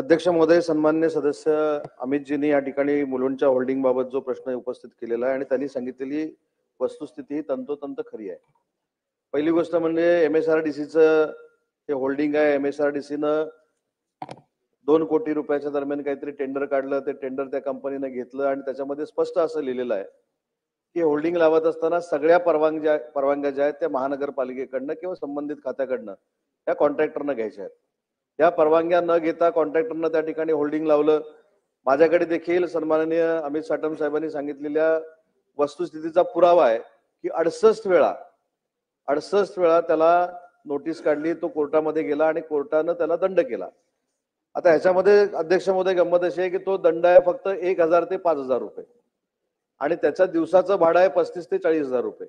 अध्यक्ष महोदय, सन्मान्य सदस्य अमितजींनी या ठिकाणी मुलुंडच्या होल्डिंग बाबत जो प्रश्न उपस्थित केलेला आहे आणि त्यांनी सांगितलेली वस्तुस्थिती ही तंतोतंत खरी आहे. पहिली गोष्ट म्हणजे MSRDCचं हे होल्डिंग आहे. MSRDCनं 2 कोटी रुपयाच्या दरम्यान काहीतरी टेंडर काढलं. ते टेंडर त्या कंपनीनं घेतलं आणि त्याच्यामध्ये स्पष्ट असं लिहिलेलं आहे की होल्डिंग लावत असताना सगळ्या परवानग्या ज्या आहेत त्या महानगरपालिकेकडनं किंवा संबंधित खात्याकडनं त्या कॉन्ट्रॅक्टरनं घ्यायच्या आहेत. त्या परवानग्या न घेता कॉन्ट्रॅक्टरनं त्या ठिकाणी होल्डिंग लावलं. माझ्याकडे देखील सन्माननीय अमित साटम साहेबांनी सांगितलेल्या वस्तुस्थितीचा पुरावा आहे की 68 वेळा त्याला नोटीस काढली. तो कोर्टामध्ये गेला आणि कोर्टानं त्याला दंड केला. आता ह्याच्यामध्ये अध्यक्ष महोदय गंमत अशी आहे की तो दंड आहे फक्त 1000 ते 5000 रुपये आणि त्याच्या दिवसाचं भाडं आहे 35 ते 40,000 रुपये.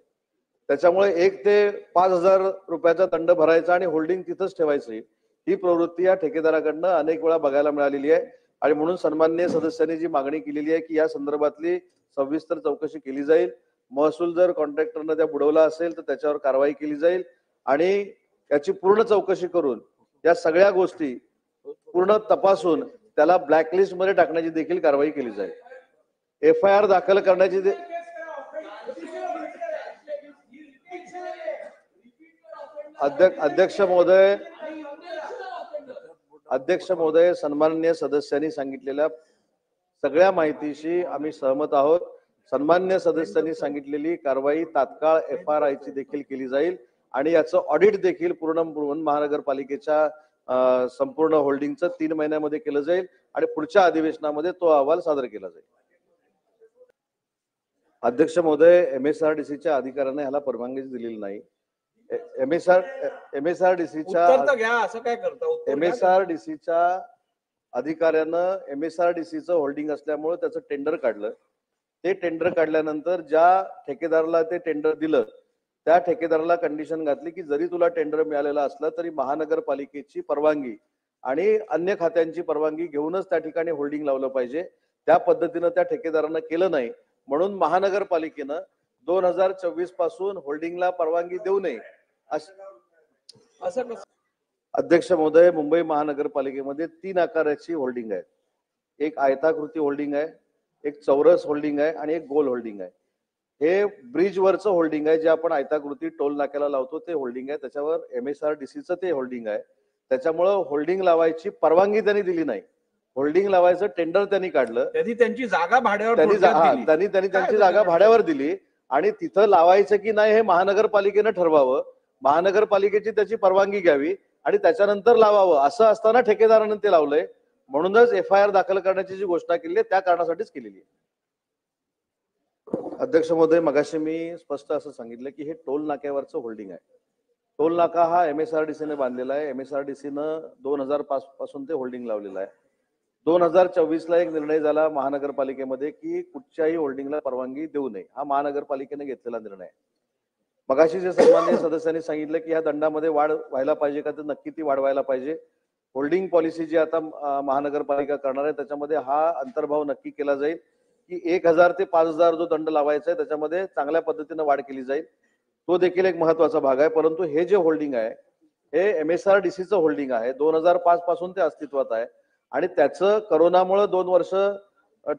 त्याच्यामुळे 1 ते 5000 रुपयाचा दंड भरायचा आणि होल्डिंग तिथंच ठेवायची ही प्रवृत्ती या ठेकेदाराकडनं अनेक वेळा बघायला मिळालेली आहे. आणि म्हणून सन्माननीय सदस्यांनी जी मागणी केलेली आहे की या संदर्भातली सविस्तर चौकशी केली जाईल. महसूल जर कॉन्ट्रॅक्टरनं त्या बुडवला असेल तर त्याच्यावर कारवाई केली जाईल आणि याची पूर्ण चौकशी करून या सगळ्या गोष्टी पूर्ण तपासून त्याला ब्लॅकलिस्ट मध्ये टाकण्याची देखील कारवाई केली जाईल. FIR दाखल करण्याची अध्यक्ष महोदय सन्माननीय सदस्यांनी सांगितलेल्या सगळ्या माहितीशी आम्ही सहमत आहोत. सन्माननीय सदस्यांनी सांगितलेली कारवाई तात्काळ FRI ची देखील केली जाईल आणि याचं ऑडिट देखील पूर्ण महानगरपालिकेच्या संपूर्ण होल्डिंगचं 3 महिन्यामध्ये केलं जाईल आणि पुढच्या अधिवेशनामध्ये तो अहवाल सादर केला जाईल. अध्यक्ष महोदय, MSRDCच्या अधिकाऱ्यांना ह्याला परवानगी दिलेली नाही. MSRDCच्या अधिकाऱ्यानं MSRDCचं होल्डिंग असल्यामुळे त्याचं टेंडर काढलं. ते टेंडर काढल्यानंतर ज्या ठेकेदाराला ते टेंडर दिलं त्या ठेकेदाराला कंडिशन घातली की जरी तुला टेंडर मिळालेला असला तरी महानगरपालिकेची परवानगी आणि अन्य खात्यांची परवानगी घेऊनच त्या ठिकाणी होल्डिंग लावलं पाहिजे. त्या पद्धतीनं त्या ठेकेदारानं केलं नाही म्हणून महानगरपालिकेनं 2024 पासून होल्डिंगला परवानगी देऊ नये असं अध्यक्ष महोदय, मुंबई महानगरपालिकेमध्ये 3 आकाराची होल्डिंग आहे. एक आयताकृती होल्डिंग आहे, एक चौरस होल्डिंग आहे आणि एक गोल होल्डिंग आहे. हे ब्रिजवरचं होल्डिंग आहे जे आपण आयताकृती टोल नाक्याला लावतो ते होल्डिंग आहे. त्याच्यावर MSRDCचं ते होल्डिंग आहे. त्याच्यामुळं होल्डिंग लावायची परवानगी त्यांनी दिली नाही. होल्डिंग लावायचं टेंडर त्यांनी काढलं. त्यांची जागा भाड्यावर त्यांनी त्यांची जागा भाड्यावर दिली आणि तिथं लावायचं की नाही हे महानगरपालिकेनं ठरवावं. महानगरपालिकेची त्याची परवानगी घ्यावी आणि त्याच्यानंतर लावावं. असं असताना ठेकेदारानं ते लावलंय. म्हणूनच FIR दाखल करण्याची जी घोषणा केली आहे त्या कारणासाठीच केलेली आहे. अध्यक्ष महोदय, मगाशी मी स्पष्ट असं सांगितलं की हे टोल नाक्यावरचं होल्डिंग आहे. टोल नाका हा MSRDCने बांधलेला आहे. MSRDCनं 2005 पासून ते होल्डिंग लावलेलं आहे. 2024ला एक निर्णय झाला महानगरपालिकेमध्ये की कुठच्याही होल्डिंगला परवानगी देऊ नये. हा महानगरपालिकेने घेतलेला निर्णय आहे. मगाशी जे सन्माननीय सदस्यांनी सांगितलं की ह्या दंडामध्ये वाढ व्हायला पाहिजे का, तर नक्की ती वाढवायला पाहिजे. होल्डिंग पॉलिसी जी आता महानगरपालिका करणार आहे त्याच्यामध्ये हा अंतर्भाव नक्की केला जाईल की 1000 ते 5000 जो दंड लावायचा आहे त्याच्यामध्ये चांगल्या पद्धतीने वाढ केली जाईल. तो देखील एक महत्वाचा भाग आहे. परंतु हे जे होल्डिंग आहे हे MSRDCचं होल्डिंग आहे. 2005 पासून ते अस्तित्वात आहे आणि त्याचं करोनामुळे 2 वर्ष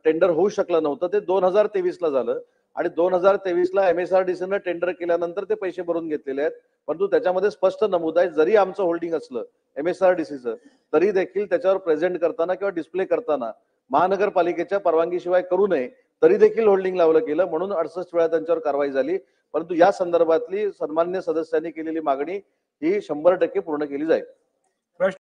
टेंडर होऊ शकलं नव्हतं. ते 2023ला झालं आणि 2023ला MSRDCनं टेंडर केल्यानंतर ते पैसे भरून घेतलेले आहेत. परंतु त्याच्यामध्ये स्पष्ट नमूद आहे जरी आमचं होल्डिंग असलं MSRDCचं तरी देखील त्याच्यावर प्रेझेंट करताना किंवा डिस्प्ले करताना महानगरपालिकेच्या परवानगीशिवाय करू नये. तरी देखील होल्डिंग लावलं गेलं म्हणून 68 वेळा त्यांच्यावर कारवाई झाली. परंतु या संदर्भातली सन्माननीय सदस्यांनी केलेली मागणी ही 100% पूर्ण केली जाईल.